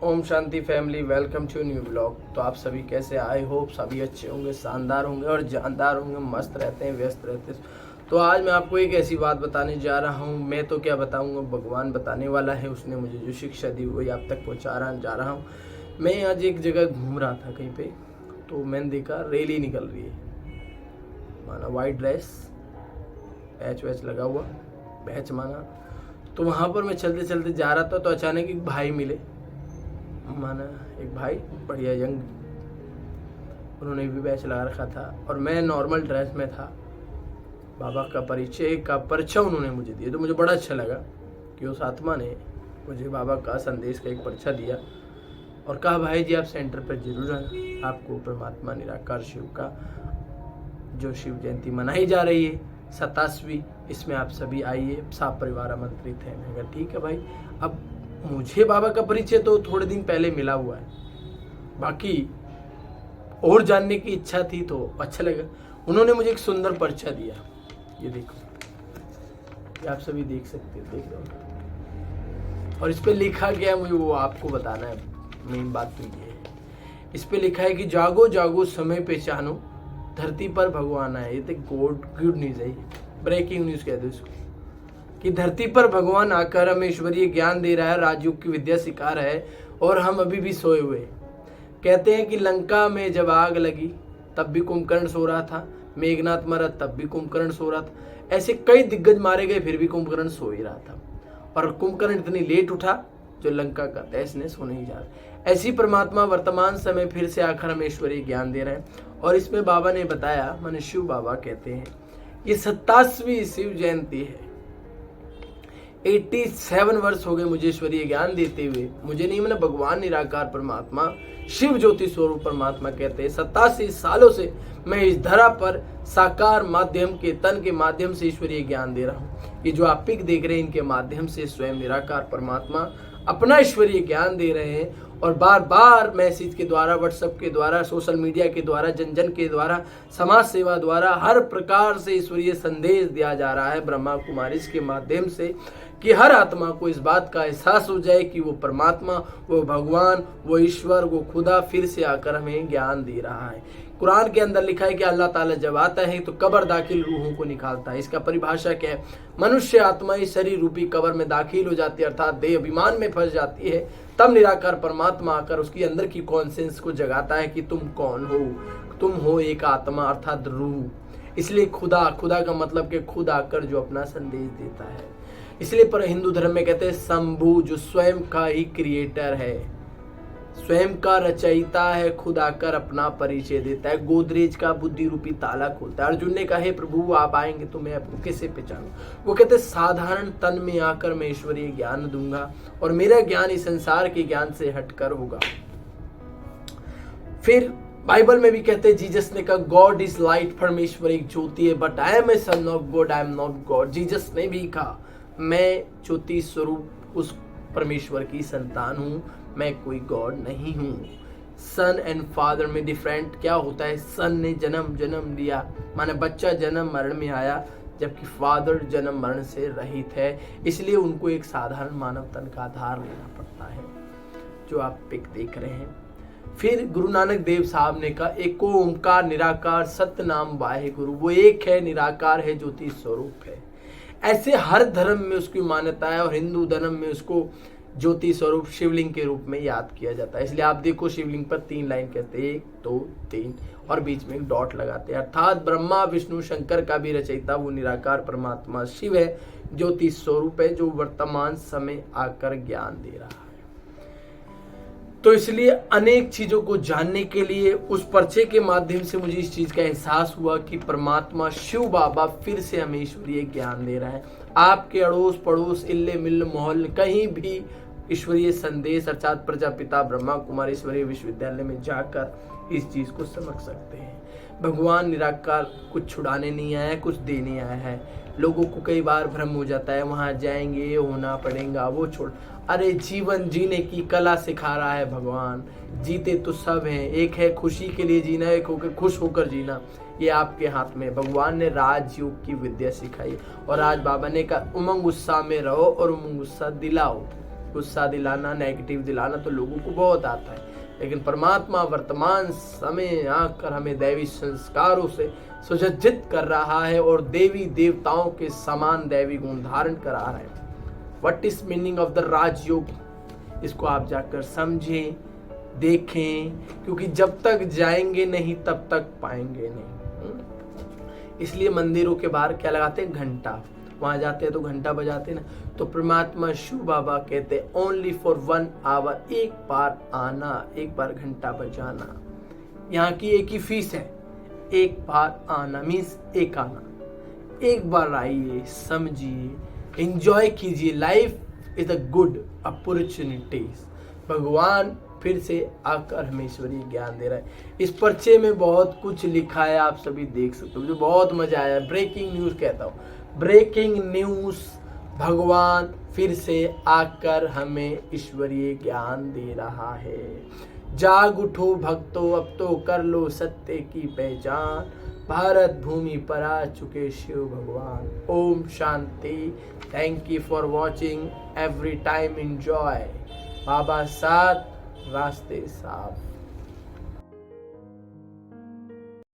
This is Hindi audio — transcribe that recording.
ओम शांति family, welcome to new blog. तो आप सभी कैसे? आई होप सभी अच्छे होंगे, शानदार होंगे और जानदार होंगे, मस्त रहते हैं, व्यस्त रहते हैं। तो आज मैं आपको एक ऐसी बात बताने जा रहा हूँ। मैं तो क्या बताऊँगा, भगवान बताने वाला है। उसने मुझे जो शिक्षा दी वही आप तक पहुँचा जा रहा हूँ। मैं आज एक जगह घूम रहा था कहीं पे, तो मैंने देखा रैली निकल रही है। माना वाइट ड्रेस, बैच वैच लगा हुआ, बैच माना। तो वहाँ पर मैं चलते चलते जा रहा था, तो अचानक एक भाई मिले। माना एक भाई बढ़िया यंग, उन्होंने भी बैच लगा रखा था और मैं नॉर्मल ड्रेस में था। बाबा का परिचय उन्होंने मुझे दिया, तो मुझे बड़ा अच्छा लगा कि उस आत्मा ने मुझे बाबा का संदेश का एक परिचय दिया और कहा, भाई जी आप सेंटर पर जरूर आना। आपको परमात्मा निराकार शिव का जो शिव जयंती मनाई जा रही है 27वीं, इसमें आप सभी आइए, सब परिवार आमंत्रित है। मैंने कहा ठीक है भाई। अब मुझे बाबा का परिचय तो थोड़े दिन पहले मिला हुआ है, बाकी और जानने की इच्छा थी तो अच्छा लगा। उन्होंने मुझे एक सुंदर परिचय दिया, ये देखो, ये आप सभी देख सकते हो, देख रहे हो। और इस पे लिखा गया, मुझे वो आपको बताना है। मेन बात तो ये है, इस पे लिखा है कि जागो जागो समय पहचानो, धरती पर भगवान आए। ये तो गुड न्यूज है, ब्रेकिंग न्यूज कह दो इसको, कि धरती पर भगवान आकर हमें ईश्वरीय ज्ञान दे रहा है, राजयोग की विद्या सिखा रहा है और हम अभी भी सोए हुए। कहते हैं कि लंका में जब आग लगी तब भी कुंभकर्ण सो रहा था, मेघनाथ मरा तब भी कुंभकर्ण सो रहा था। ऐसे कई दिग्गज मारे गए, फिर भी कुंभकर्ण सो ही रहा था। और कुंभकर्ण इतनी लेट उठा जो लंका का तहस नहस होने ही जा रहा। ऐसी परमात्मा वर्तमान समय फिर से आकर हमें ईश्वरीय ज्ञान दे रहे हैं। और इसमें बाबा ने बताया, माने शिव बाबा कहते हैं, ये 27वीं शिव जयंती है। 87 वर्ष हो गए मुझे ईश्वरीय ज्ञान देते हुए। मुझे नहीं, मैंने भगवान निराकार परमात्मा शिव ज्योति स्वरूप परमात्मा कहते हैं, 87 सालों से मैं इस धरा पर साकार माध्यम के तन के माध्यम से ईश्वरीय ज्ञान दे रहा हूँ। ये जो आप पिक देख रहे हैं, इनके माध्यम से स्वयं निराकार परमात्मा अपना ईश्वरीय ज्ञान दे रहे हैं। और बार बार मैसेज के द्वारा, व्हाट्सएप के द्वारा, सोशल मीडिया के द्वारा, जन जन के द्वारा, समाज सेवा द्वारा हर प्रकार से ईश्वरीय संदेश दिया जा रहा है ब्रह्मा कुमारी के माध्यम से, कि हर आत्मा को इस बात का एहसास हो जाए कि वो परमात्मा, वो भगवान, वो ईश्वर, वो खुदा फिर से आकर हमें ज्ञान दे रहा है। कुरान के अंदर लिखा है कि अल्लाह ताला जब आता है तो कब्र दाखिल रूहों को निकालता है। इसका परिभाषा क्या है? मनुष्य आत्मा इस शरीर रूपी कब्र में दाखिल हो जाती है, अर्थात देह अभिमान में फंस जाती है। तब निराकार परमात्मा आकर उसकी अंदर की कॉन्सेंस को जगाता है कि तुम कौन हो। तुम हो एक आत्मा, अर्थात रूह। इसलिए खुदा का मतलब कि खुद आकर जो अपना संदेश देता है। इसलिए पर हिंदू धर्म में कहते हैं शंभु, जो स्वयं का ही क्रिएटर है, स्वयं का रचयिता है, खुद आकर अपना परिचय देता है, गोदरेज का बुद्धि रूपी ताला खोलता है। अर्जुन ने कहा, हे प्रभु आप आएंगे तो मैं आपको कैसे पहचानूं? वो कहते हैं साधारण तन में आकर मैं ईश्वरीय ज्ञान दूंगा और मेरा ज्ञान इस संसार के ज्ञान से हटकर होगा। फिर बाइबल में भी कहते हैं, जीसस ने कहा, गॉड इज लाइट, परमेश्वर एक ज्योति है, but I am a son of God, I am not God. Jesus ने भी कहा, मैं ज्योति स्वरूप उस परमेश्वर की संतान हूँ, मैं कोई गॉड नहीं हूँ। सन एंड फादर में डिफरेंट क्या होता है? सन ने जन्म लिया, माने बच्चा जन्म मरण में आया, जबकि फादर जन्म मरण से रहित है। इसलिए उनको एक साधारण मानव तन का आधार लेना पड़ता है, जो आप पिक देख रहे हैं। फिर गुरु नानक देव साहब ने कहा, एको ओंकार निराकार सत्य नाम वाहे गुरु। वो एक है, निराकार है, ज्योति स्वरूप है। ऐसे हर धर्म में उसकी मान्यता है और हिंदू धर्म में उसको ज्योति स्वरूप शिवलिंग के रूप में याद किया जाता है। इसलिए आप देखो शिवलिंग पर 3 लाइन कहते हैं, 1 2 3 और बीच में एक डॉट लगाते हैं, अर्थात ब्रह्मा विष्णु शंकर का भी रचयिता वो निराकार परमात्मा शिव है, ज्योति स्वरूप है, जो वर्तमान समय आकर ज्ञान दे रहा है। तो इसलिए अनेक चीजों को जानने के लिए उस परिचय के माध्यम से मुझे इस चीज का एहसास हुआ कि परमात्मा शिव बाबा फिर से हमें ईश्वरीय ज्ञान दे रहा है। आपके अड़ोस पड़ोस, इल्ले मिल्ल मोहल्ले, कहीं भी ईश्वरीय संदेश अर्थात प्रजापिता ब्रह्मा कुमारी ईश्वरीय विश्वविद्यालय में जाकर इस चीज को समझ सकते हैं। भगवान निराकार कुछ छुड़ाने नहीं आया है, कुछ देने आया है। लोगों को कई बार भ्रम हो जाता है, वहां जाएंगे ये होना पड़ेगा, वो छोड़। अरे जीवन जीने की कला सिखा रहा है भगवान। जीते तो सब हैं, एक है खुशी के लिए जीना, एक होकर खुश होकर जीना। ये आपके हाथ में। भगवान ने राजयोग की विद्या सिखाई और आज बाबा ने कहा उमंग उत्साह में रहो और उमंग उत्साह दिलाओ। गुस्सा दिलाना, नेगेटिव दिलाना तो लोगों को बहुत आता है, लेकिन परमात्मा वर्तमान समय आकर हमें दैवी संस्कारों से सुसज्जित कर रहा है और देवी देवताओं के समान दैवी गुण धारण करा रहा है। What is meaning of the Rajyoga, इसको आप जाकर समझें, देखें, क्योंकि जब तक जाएंगे नहीं तब तक पाएंगे नहीं। इसलिए मंदिरों के बाहर क्या लगाते हैं, घंटा। वहां जाते हैं तो घंटा बजाते ना, तो परमात्मा शिव बाबा कहते हैं ओनली फॉर 1 आवर, एक बार आना, एक बार घंटा बजाना। यहाँ की एक ही फीस है, एक बार आना मीन्स एक आना, एक बार आइए, समझिए, एंजॉय कीजिए। Life is a good opportunities. भगवान फिर से आकर हमें ईश्वरीय ज्ञान दे रहा है। इस पर्चे में बहुत कुछ लिखा है, आप सभी देख सकते हो, मुझे बहुत मजा आया। ब्रेकिंग न्यूज कहता हूँ, ब्रेकिंग न्यूज, भगवान फिर से आकर हमें ईश्वरीय ज्ञान दे रहा है। जाग उठो भक्तों, अब तो कर लो सत्य की पहचान, भारत भूमि पर आ चुके शिव भगवान। ओम शांति। Thank you for watching, every time enjoy. बाबा साथ, रास्ते साफ।